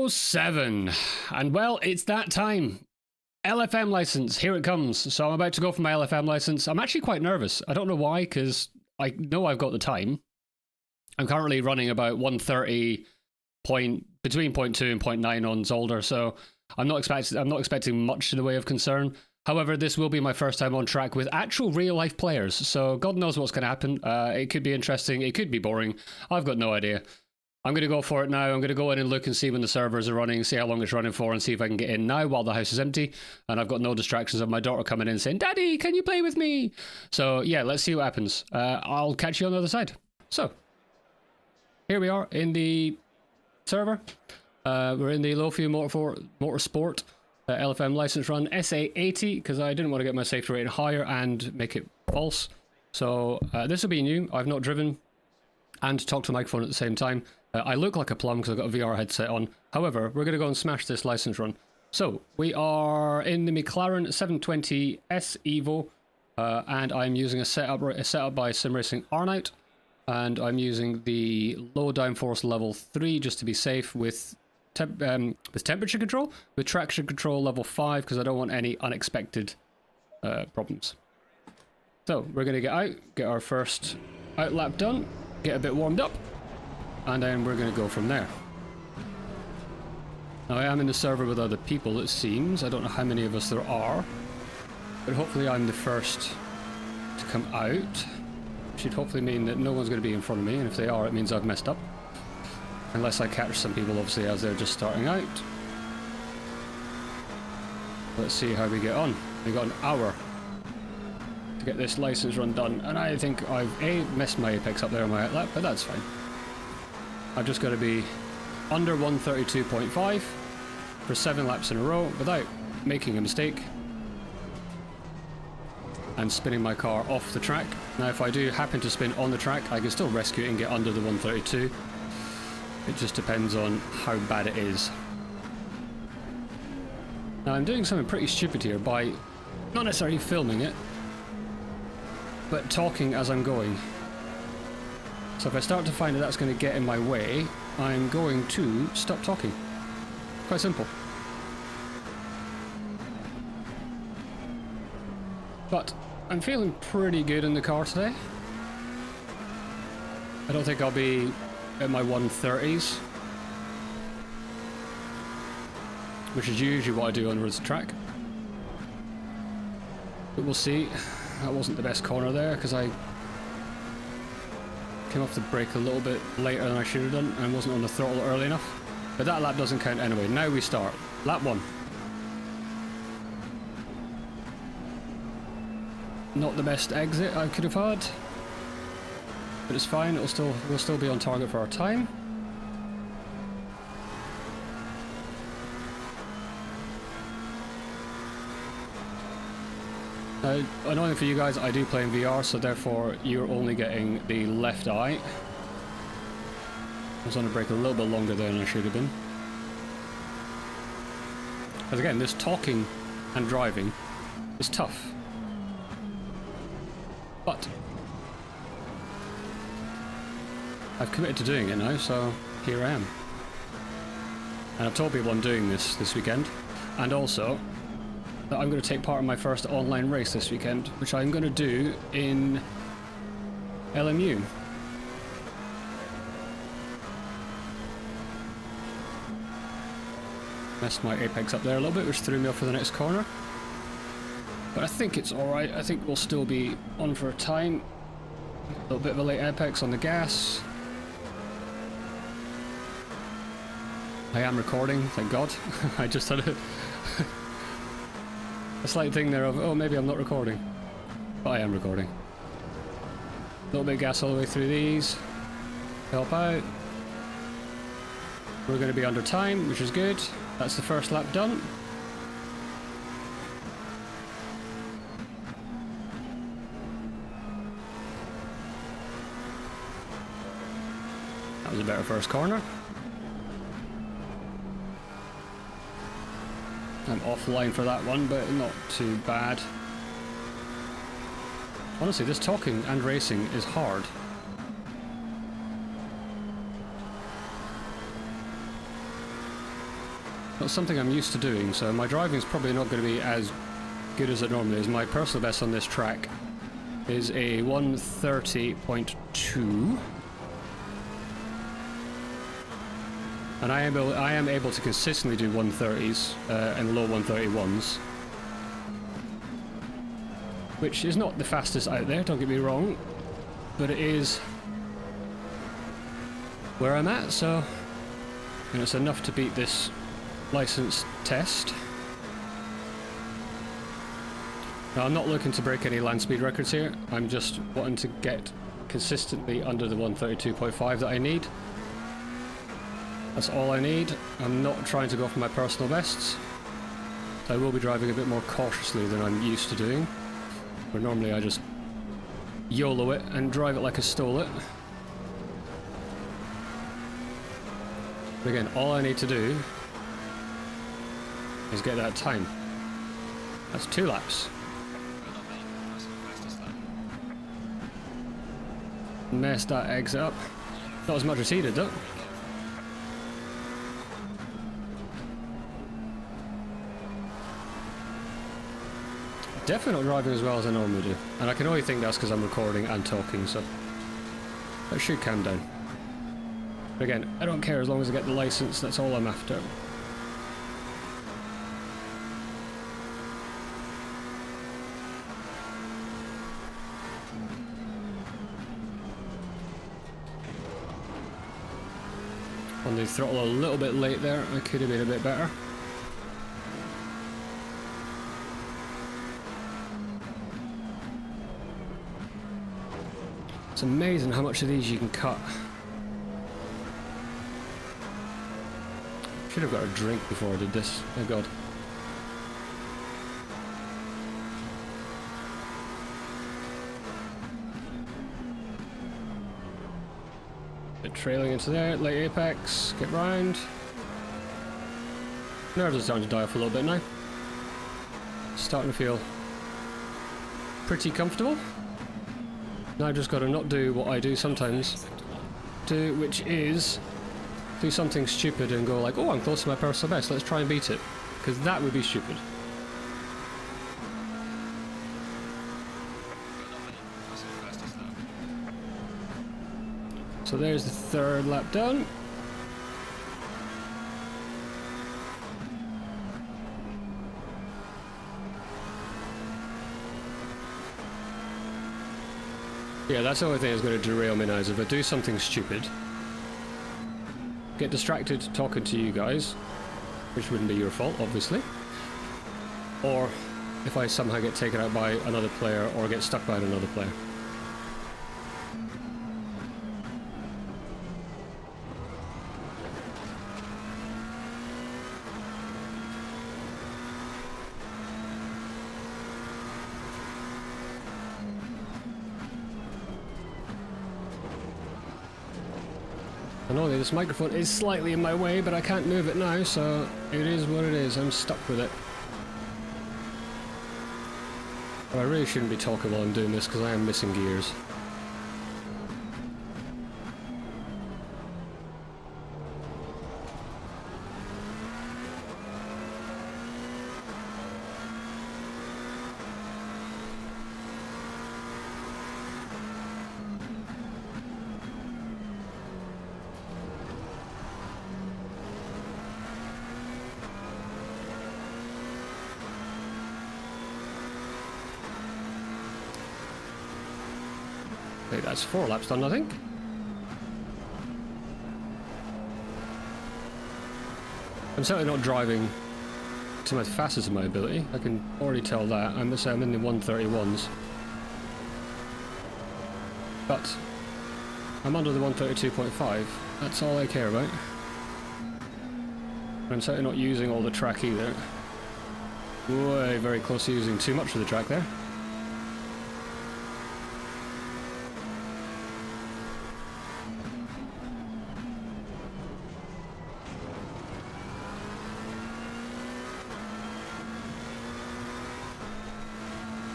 07. And well, it's that time. LFM license, here it comes. So I'm about to go for my LFM license. I'm actually quite nervous. I don't know why, because I know I've got the time. I'm currently running about 130 between 0.2 and 0.9 on Zolder, so I'm not expecting much in the way of concern. However, this will be my first time on track with actual real-life players, so God knows what's going to happen. It could be interesting, it could be boring. I've got no idea. I'm going to go for it now. I'm going to go in and look and see when the servers are running, see how long it's running for, and see if I can get in now while the house is empty. And I've got no distractions of my daughter coming in saying, "Daddy, can you play with me?" So yeah, let's see what happens. I'll catch you on the other side. So, here we are in the server. We're in the Low-Fuel Motorsport LFM license run SA80, because I didn't want to get my safety rating higher and make it false. So this will be new. I've not driven and talked to a microphone at the same time. I look like a plum because I've got a VR headset on. However, we're going to go and smash this license run. So, we are in the McLaren 720 S Evo, and I'm using a setup by SimRacing Arnout, and I'm using the low downforce level 3 just to be safe with temperature control, with traction control level 5 because I don't want any unexpected problems. So, we're going to get out, get our first out lap done, get a bit warmed up, and then we're going to go from there. Now I am in the server with other people, it seems. I don't know how many of us there are, but hopefully I'm the first to come out. Should hopefully mean that no one's going to be in front of me, and if they are, it means I've messed up. Unless I catch some people, obviously, as they're just starting out. Let's see how we get on. We got an hour to get this license run done, and I think I've messed my apex up there on my outlap, but that's fine. I've just got to be under 132.5 for 7 laps in a row without making a mistake and spinning my car off the track. Now if I do happen to spin on the track, I can still rescue it and get under the 132. It just depends on how bad it is. Now I'm doing something pretty stupid here by not necessarily filming it, but talking as I'm going. So if I start to find that that's going to get in my way, I'm going to stop talking. Quite simple. But I'm feeling pretty good in the car today. I don't think I'll be at my 130s, which is usually what I do on the track. But we'll see. That wasn't the best corner there because I came off the brake a little bit later than I should have done and wasn't on the throttle early enough. But that lap doesn't count anyway. Now we start. Lap 1. Not the best exit I could have had, but it's fine. We'll still be on target for our time. Annoying for you guys, I do play in VR, so therefore you're only getting the left eye. I was on the brake a little bit longer than I should have been. Because again, this talking and driving is tough. But I've committed to doing it now, so here I am. And I've told people I'm doing this weekend, and also that I'm going to take part in my first online race this weekend, which I'm going to do in LMU. Messed my apex up there a little bit, which threw me off for the next corner. But I think it's alright. I think we'll still be on for a time. A little bit of a late apex on the gas. I am recording, thank God. I just had a slight thing there of, oh, maybe I'm not recording. But I am recording. A little bit of gas all the way through these. Help out. We're going to be under time, which is good. That's the first lap done. That was a better first corner. I'm offline for that one, but not too bad. Honestly, this talking and racing is hard. Not something I'm used to doing, so my driving's probably not going to be as good as it normally is. My personal best on this track is a 130.2. And I am able to consistently do 130s and low 131s. Which is not the fastest out there, don't get me wrong. But it is where I'm at, so... And it's enough to beat this license test. Now, I'm not looking to break any land speed records here. I'm just wanting to get consistently under the 132.5 that I need. That's all I need. I'm not trying to go for my personal bests. I will be driving a bit more cautiously than I'm used to doing. Where normally I just YOLO it and drive it like I stole it. But again, all I need to do is get that time. That's 2 laps. Messed that exit up. Not as much as he did, though. Definitely not driving as well as I normally do. And I can only think that's because I'm recording and talking, so that should calm down. But again, I don't care as long as I get the license, that's all I'm after. On the throttle a little bit late there, I could have been a bit better. It's amazing how much of these you can cut. Should have got a drink before I did this. Oh god. Bit trailing into there, late apex, get round. Nerves are starting to die off a little bit now. Starting to feel pretty comfortable. Now I've just got to not do what I do sometimes do, which is do something stupid and go like, oh, I'm close to my personal best, let's try and beat it. Because that would be stupid. So there's the 3rd lap done. Yeah, that's the only thing that's going to derail me now, is if I do something stupid, get distracted talking to you guys, which wouldn't be your fault, obviously, or if I somehow get taken out by another player or get stuck by another player. Annoyingly, this microphone is slightly in my way, but I can't move it now, so it is what it is. I'm stuck with it. But I really shouldn't be talking while I'm doing this, because I am missing gears. Okay, that's 4 laps done, I think. I'm certainly not driving to my fastest of my ability. I can already tell that. I'm in the 131s. But I'm under the 132.5. That's all I care about. I'm certainly not using all the track either. Way very close to using too much of the track there.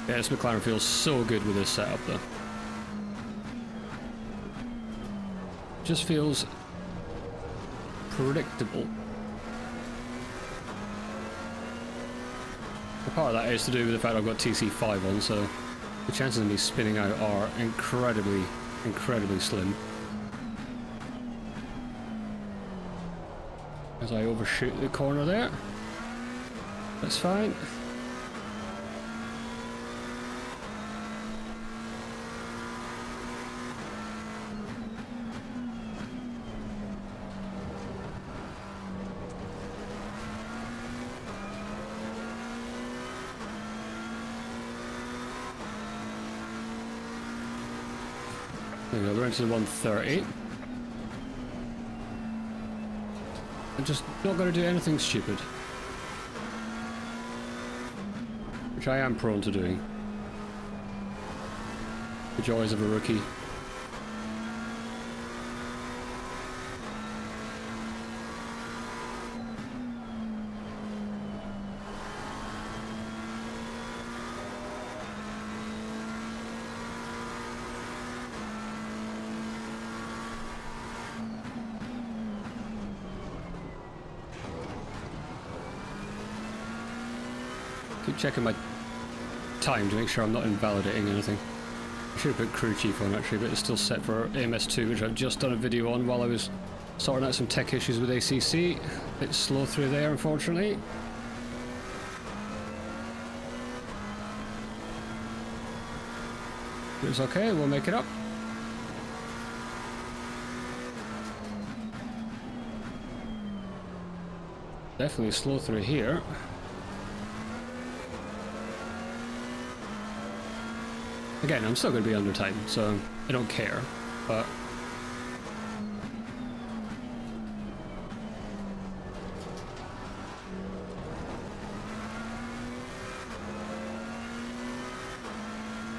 Yeah, this McLaren feels so good with this setup though. Just feels predictable. Part of that is to do with the fact I've got TC5 on, so the chances of me spinning out are incredibly, incredibly slim. As I overshoot the corner there. That's fine. There we go, we're into the 130. I'm just not going to do anything stupid. Which I am prone to doing. The joys of a rookie. Keep checking my time to make sure I'm not invalidating anything. I should have put crew chief on actually, but it's still set for AMS2, which I've just done a video on while I was sorting out some tech issues with ACC. A bit slow through there, unfortunately. It's okay, we'll make it up. Definitely slow through here. Again, I'm still going to be under time, so I don't care, but...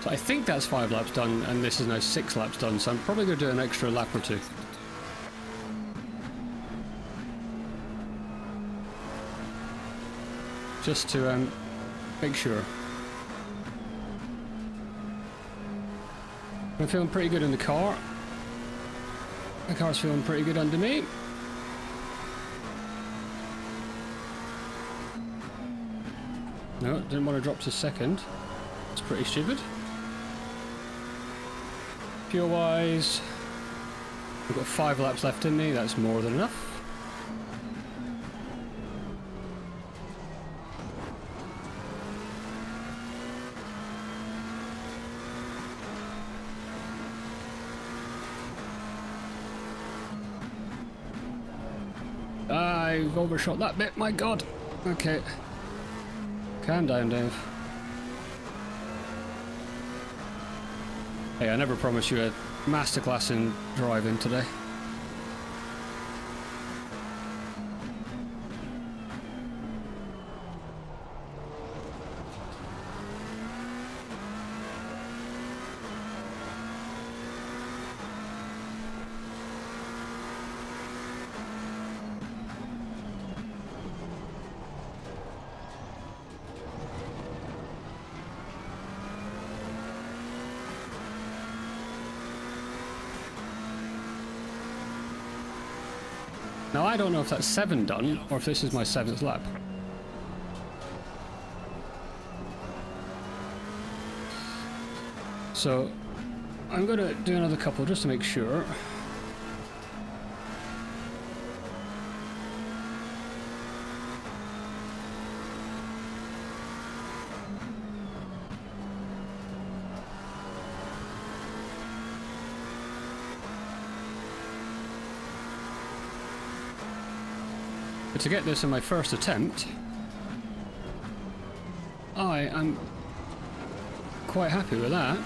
So I think that's 5 laps done, and this is now 6 laps done, so I'm probably going to do an extra lap or 2. Just to make sure. I'm feeling pretty good in the car. The car's feeling pretty good under me. No, didn't want to drop to second. It's pretty stupid. Fuel wise, I've got 5 laps left in me, that's more than enough. I've overshot that bit, my god. Okay. Calm down, Dave. Hey, I never promised you a masterclass in driving today. Now I don't know if that's 7 done, or if this is my 7th lap. So, I'm going to do another couple just to make sure. But to get this in my first attempt, I am quite happy with that.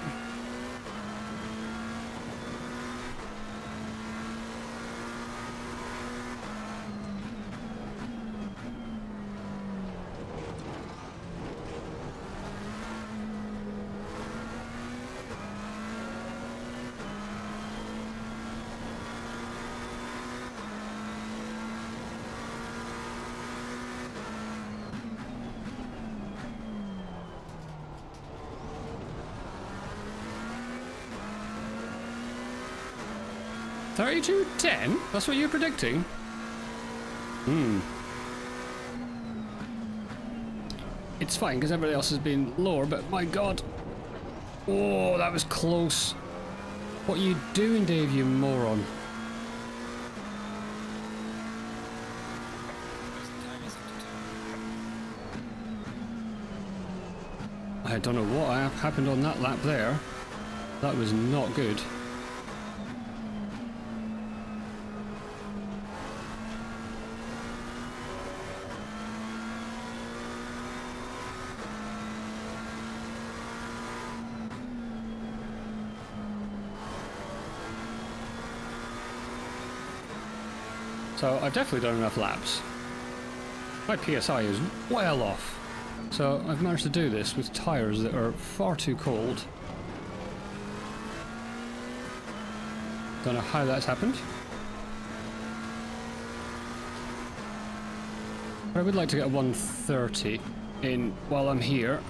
$32.10? That's what you're predicting? It's fine because everybody else has been lower, but my god. Oh, that was close. What are you doing, Dave, you moron? I don't know what happened on that lap there. That was not good. So I've definitely done enough laps. My PSI is well off. So I've managed to do this with tyres that are far too cold. Don't know how that's happened. But I would like to get a 130 in while I'm here.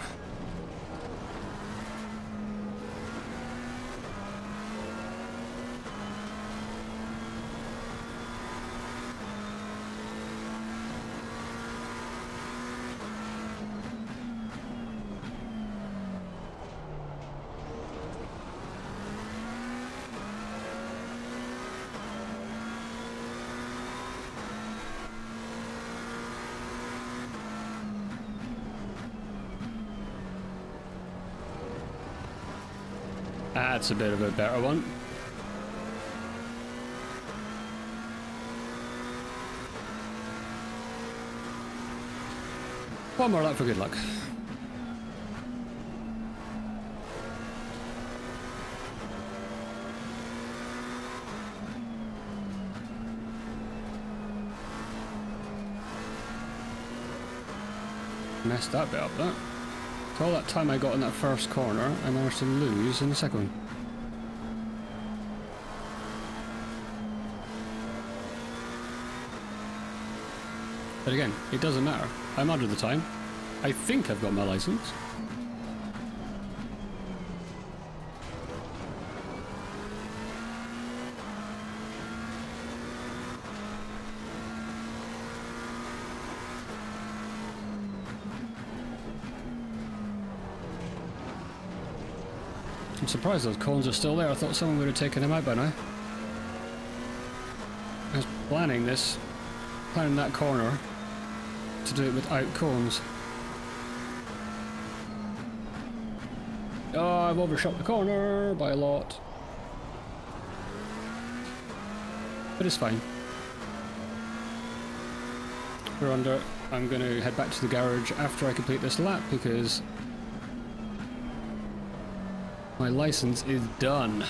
That's a bit of a better one. One more lap for good luck. Messed that bit up, that. So all that time I got in that first corner, I managed to lose in the second one. But again, it doesn't matter. I'm under the time. I think I've got my license. I'm surprised those cones are still there. I thought someone would have taken them out by now. I was planning that corner to do it without cones. Oh, I've overshot the corner by a lot. But it's fine. We're under. I'm going to head back to the garage after I complete this lap because my license is done.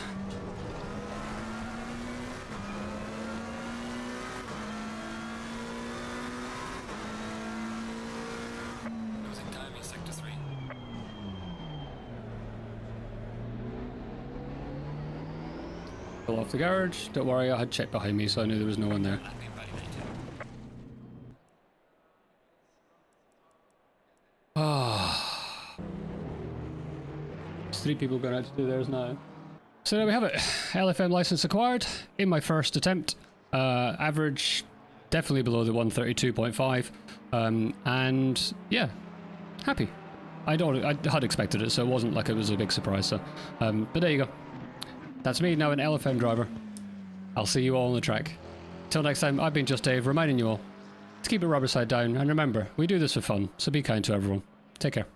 Pull off the garage. Don't worry, I had checked behind me, so I knew there was no one there. Ah. There's 3 people going out to do theirs now. So there we have it. LFM license acquired in my first attempt. Average definitely below the 132.5. And yeah, happy. I had expected it, so it wasn't like it was a big surprise. So, but there you go. That's me, now an LFM driver. I'll see you all on the track. Till next time, I've been Just Dave, reminding you all to keep it rubber side down, and remember, we do this for fun, so be kind to everyone. Take care.